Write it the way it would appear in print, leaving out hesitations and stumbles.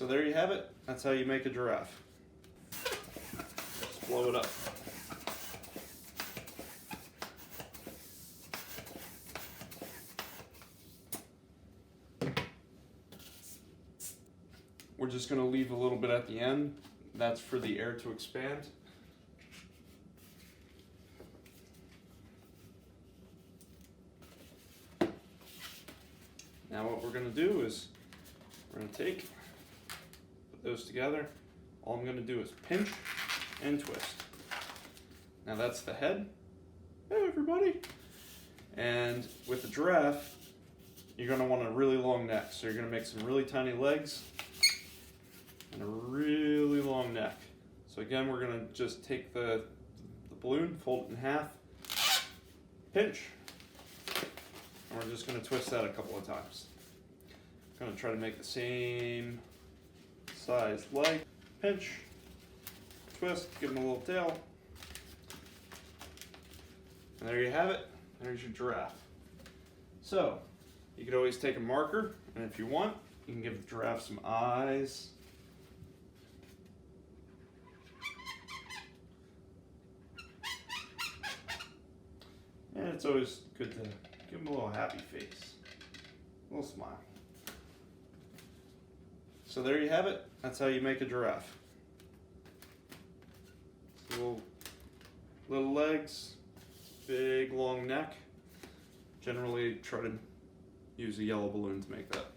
So there you have it. That's how you make a giraffe. Just blow it up. We're just going to leave a little bit at the end. That's for the air to expand. Now what we're going to do is we're going to put those together. All I'm going to do is pinch and twist. Now that's the head. Hey everybody! And with the giraffe, you're going to want a really long neck. So you're going to make some really tiny legs and a really long neck. So again, we're going to just take the balloon, fold it in half, pinch, and we're just going to twist that a couple of times. I'm going to try to make the same size leg, pinch, twist, give them a little tail, and there you have it. There's your giraffe. So you could always take a marker, and if you want, you can give the giraffe some eyes. And it's always good to give them a little happy face, a little smile. So there you have it. That's how you make a giraffe. Little legs, big long neck. Generally try to use a yellow balloon to make that.